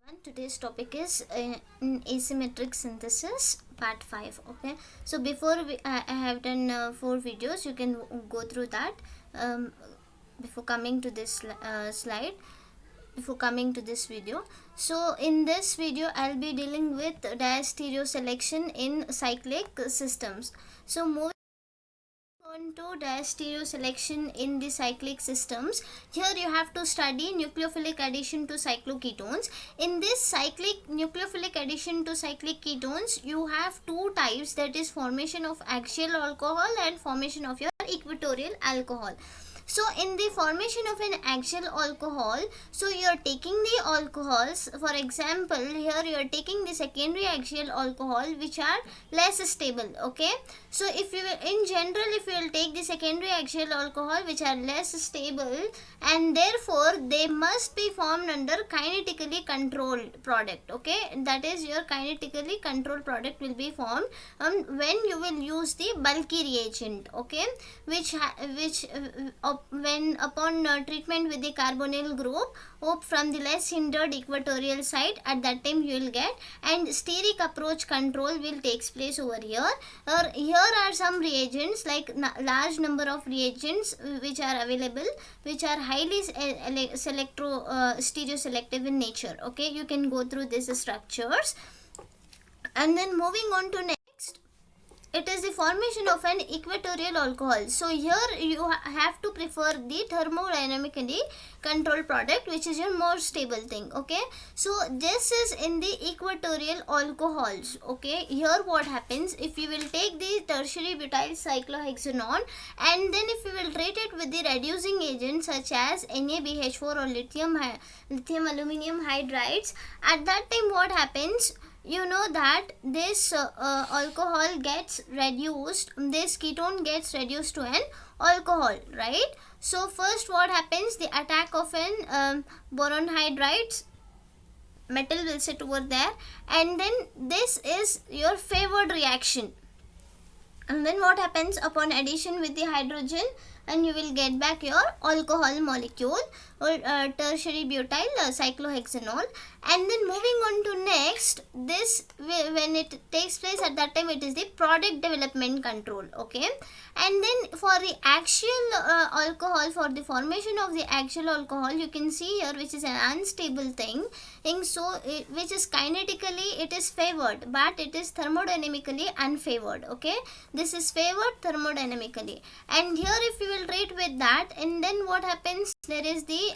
And today's topic is asymmetric synthesis part 5. Okay, so before I have done 4 videos. You can go through that um, before coming to this slide, before coming to this video. So in this video I'll be dealing with diastereo selection in cyclic systems. So moving on to diastereo selection in the cyclic systems, here you have to study nucleophilic addition to cycloketones. In this cyclic nucleophilic addition to cyclic ketones, you have two types, that is formation of axial alcohol and formation of your equatorial alcohol. So in the formation of an axial alcohol, so you are taking the alcohols, for example here you are taking the secondary axial alcohol which are less stable. Okay, so if you will, in general, if you will take the secondary axial alcohol which are less stable, and therefore they must be formed under kinetically controlled product. Okay, that is your kinetically controlled product will be formed when you will use the bulky reagent. Okay, which when upon treatment with the carbonyl group from the less hindered equatorial side, at that time you will get, and steric approach control will takes place over here. Here are some reagents, like large number of reagents which are available, which are highly stereo selective in nature. Okay, you can go through these structures. And then moving on to next, it is the formation of an equatorial alcohol. So here you have to prefer the thermodynamically controlled product, which is your more stable thing. Okay, so this is in the equatorial alcohols. Okay, here what happens, if you will take the tertiary butyl cyclohexanone and then if you will treat it with the reducing agents such as NaBH4 or lithium aluminum hydrides, at that time what happens, you know that this alcohol gets reduced, this ketone gets reduced to an alcohol, right? So first what happens, the attack of an boron hydrides, metal will sit over there, and then this is your favored reaction. And then what happens upon addition with the hydrogen, and you will get back your alcohol molecule or tertiary butyl cyclohexanol. And then moving on to next, this when it takes place, at that time it is the product development control. Okay, and then for the axial alcohol, for the formation of the axial alcohol, you can see here which is an unstable thing, so which is kinetically it is favored but it is thermodynamically unfavored. Okay, this is favored thermodynamically, and here if you will treat with that, and then what happens, there is the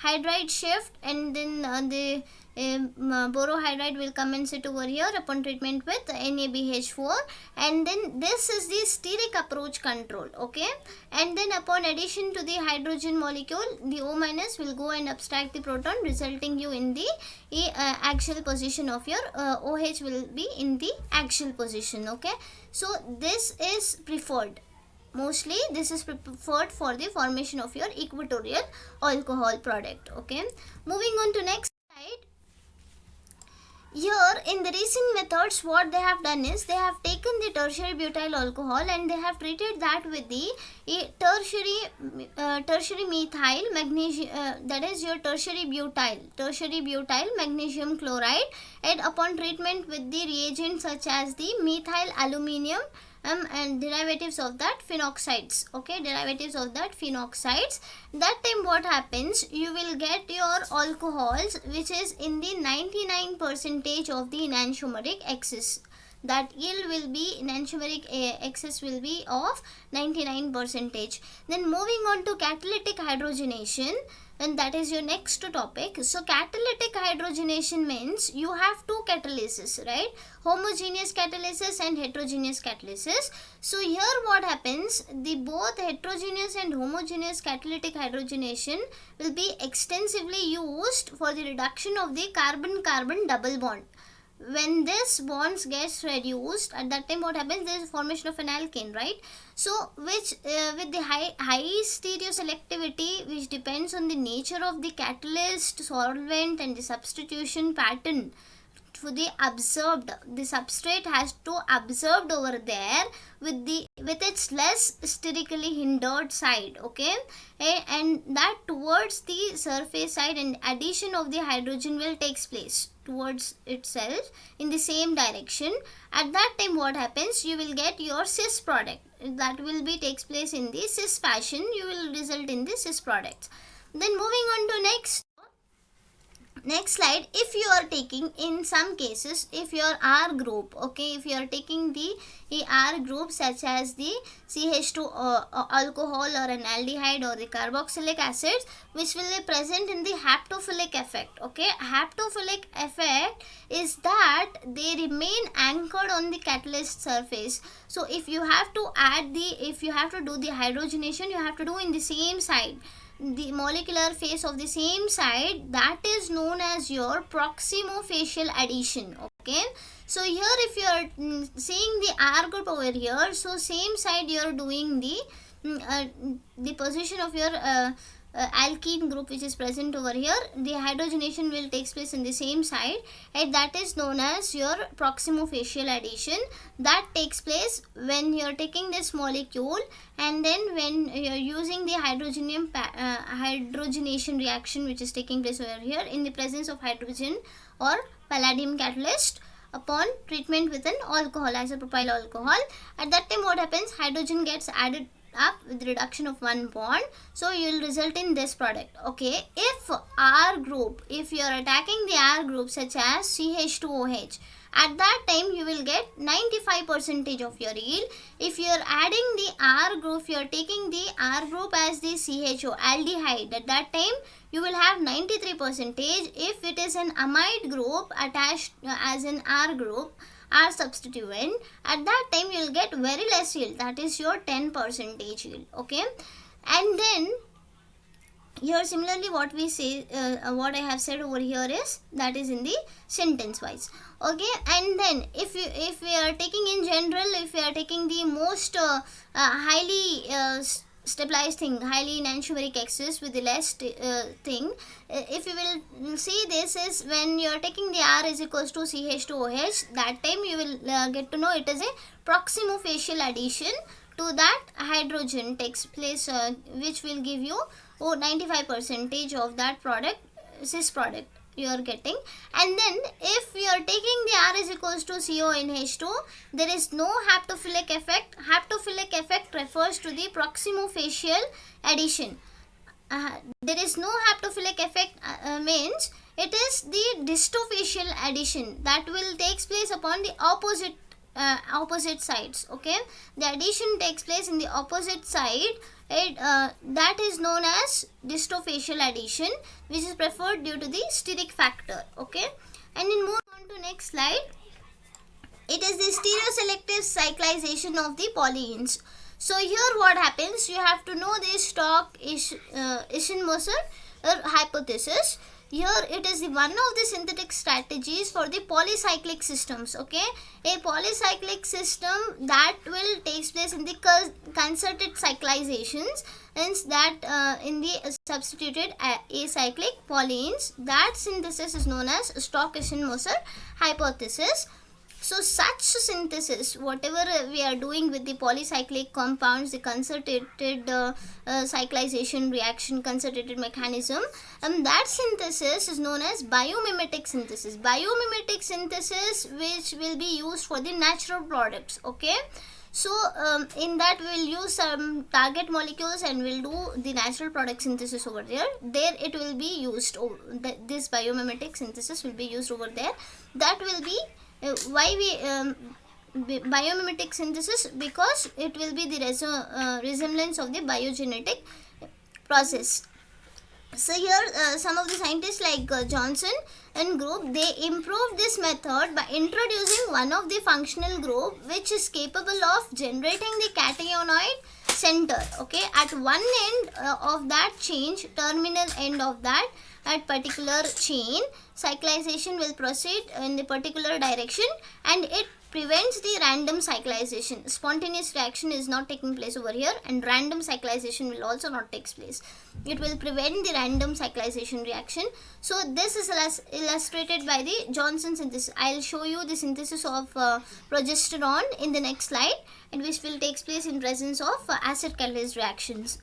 hydride shift, and then the borohydride will come and sit over here upon treatment with NaBH4, and then this is the steric approach control. Okay, and then upon addition to the hydrogen molecule, the O minus will go and abstract the proton, resulting you in the axial position of your OH will be in the axial position. Okay, so this is preferred. Mostly this is preferred for the formation of your equatorial alcohol product. Okay, moving on to next slide. Here in the recent methods, what they have done is they have taken the tertiary butyl alcohol and they have treated that with the tertiary methyl magnesium, that is your tertiary butyl magnesium chloride, and upon treatment with the reagents such as the methyl aluminium and derivatives of that phenoxides. Okay, derivatives of that phenoxides, that time what happens, you will get your alcohols which is in the 99% of the enantiomeric excess. That yield will be enantiomeric excess will be of 99%. Then moving on to catalytic hydrogenation, and that is your next topic. So catalytic hydrogenation means you have two catalysis, right? Homogeneous catalysis and heterogeneous catalysis. So here what happens, the both heterogeneous and homogeneous catalytic hydrogenation will be extensively used for the reduction of the carbon-carbon double bond. When this bonds gets reduced, at that time what happens, there is formation of an alkane, right? So which with the high stereo selectivity, which depends on the nature of the catalyst, solvent and the substitution pattern to the observed, the substrate has to observed over there with its less sterically hindered side, okay, and that towards the surface side, and addition of the hydrogen will takes place towards itself in the same direction. At that time what happens, you will get your cis product, that will be takes place in the cis fashion, you will result in the cis products. Then moving on to next slide, if you are taking, in some cases, if your R group, okay, if you are taking the R group such as the CH2 alcohol or an aldehyde or the carboxylic acids, which will be present in the haptophilic effect, okay. Haptophilic effect is that they remain anchored on the catalyst surface. So if you have to do the hydrogenation, you have to do in the same side, the molecular phase of the same side, that is known as your proximofacial addition, okay. So here if you are seeing the R group over here, so same side you are doing the position of your alkene group which is present over here, the hydrogenation will takes place in the same side, and that is known as your proximofacial addition. That takes place when you are taking this molecule, and then when you are using the hydrogenation reaction which is taking place over here in the presence of hydrogen or palladium catalyst upon treatment with an alcohol, isopropyl alcohol. At that time what happens, hydrogen gets added up with reduction of one bond, so you will result in this product, okay. If R group, if you are attacking the R group such as CH2OH, at that time you will get 95% of your yield. If you are adding the R group, you are taking the R group as the CHO aldehyde, at that time you will have 93%. If it is an amide group attached as an R group, R substituent, at that time you will get very less yield, that is your 10% yield, okay. And then here similarly what we say, what I have said over here is, that is in the sentence wise, okay. And then if we are taking in general, if we are taking the most highly stabilized thing, highly enantiomeric excess with the less thing, if you will see, this is when you are taking the R is equals to CH2OH, that time you will get to know it is a proximofacial addition to that hydrogen takes place, which will give you 95% of that product, cis product you are getting. And then if we are taking the R is equals to CONH2, there is no haptophilic effect. Haptophilic effect refers to the proximofacial addition. There is no haptophilic effect, means it is the distofacial addition that will takes place upon the opposite sides, okay. The addition takes place in the opposite side, that is known as distofacial addition, which is preferred due to the steric factor, okay. And then move on to next slide, it is the stereoselective cyclization of the polyenes. So here what happens, you have to know the Stokes-Ishine-Moser hypothesis. Here it is the one of the synthetic strategies for the polycyclic systems, okay. A polycyclic system that will takes place in the concerted cyclizations, hence that in the substituted acyclic polyenes, that synthesis is known as Stokes-Ishine-Moser hypothesis. So such synthesis, whatever we are doing with the polycyclic compounds, the concerted cyclization reaction, concerted mechanism, that synthesis is known as biomimetic synthesis. Biomimetic synthesis which will be used for the natural products, okay. So in that we will use some target molecules and we'll do the natural product synthesis over there. There it will be used, this biomimetic synthesis will be used over there. That will be why we biomimetic synthesis, because it will be the resemblance of the biogenetic process. So here some of the scientists like Johnson and group, they improved this method by introducing one of the functional group which is capable of generating the cationic center, okay, at one end of that change, terminal end of that, at particular chain, cyclization will proceed in the particular direction, and it prevents the random cyclization. Spontaneous reaction is not taking place over here, and random cyclization will also not take place. It will prevent the random cyclization reaction. So this is illustrated by the Johnson synthesis. I'll show you the synthesis of progesterone in the next slide, and which will take place in presence of acid catalyzed reactions.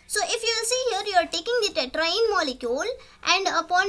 So if you will see here, you are taking the tetraene molecule, and upon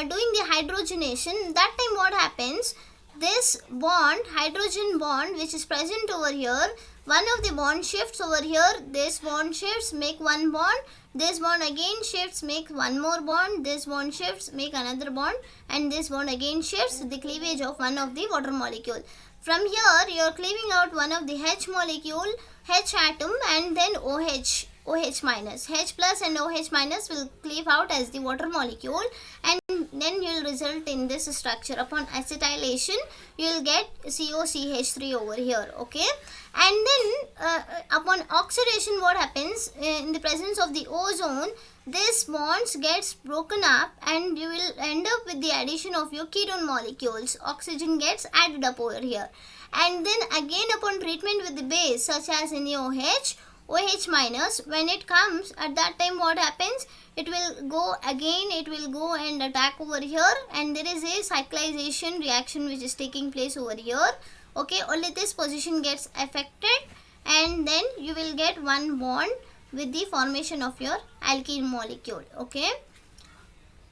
doing the hydrogenation, that time what happens, this bond, hydrogen bond which is present over here, one of the bond shifts over here, this bond shifts, make one bond, this bond again shifts, make one more bond, this bond shifts, make another bond, and this bond again shifts, the cleavage of one of the water molecule. From here you are cleaving out one of the H molecule, H atom, and then OH. OH minus, H plus and OH minus will cleave out as the water molecule, and then you will result in this structure. Upon acetylation, you will get COCH3 over here, okay. And then upon oxidation, what happens in the presence of the ozone, this bonds gets broken up, and you will end up with the addition of your ketone molecules. Oxygen gets added up over here, and then again upon treatment with the base such as NaOH, OH minus, when it comes at that time, what happens, it will go again, it will go and attack over here, and there is a cyclization reaction which is taking place over here, okay. Only this position gets affected, and then you will get one bond with the formation of your alkene molecule, okay,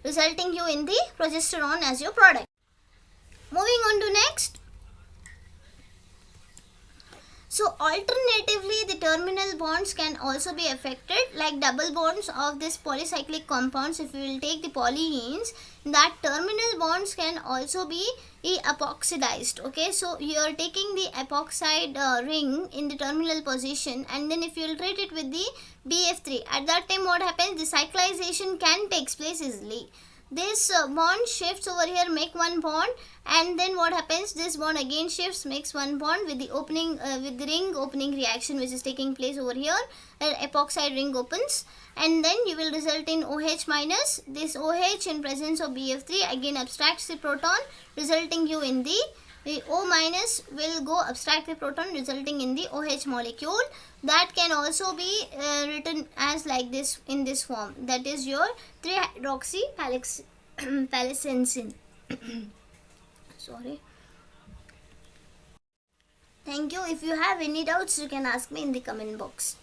resulting you in the progesterone as your product. Moving on to next. So alternatively, the terminal bonds can also be affected, like double bonds of this polycyclic compounds. If you will take the polyenes, that terminal bonds can also be epoxidized, okay. So you are taking the epoxide ring in the terminal position, and then if you will treat it with the BF3, at that time what happens, the cyclization can take place easily. This bond shifts over here, make one bond, and then what happens, this bond again shifts, makes one bond with the opening with the ring opening reaction which is taking place over here. An epoxide ring opens, and then you will result in OH minus. This OH in presence of BF3 again abstracts the proton, resulting you in the O minus will go abstract the proton, resulting in the OH molecule. That can also be written as like this, in this form, that is your 3-hydroxy palisansin. Sorry. Thank you. If you have any doubts, you can ask me in the comment box.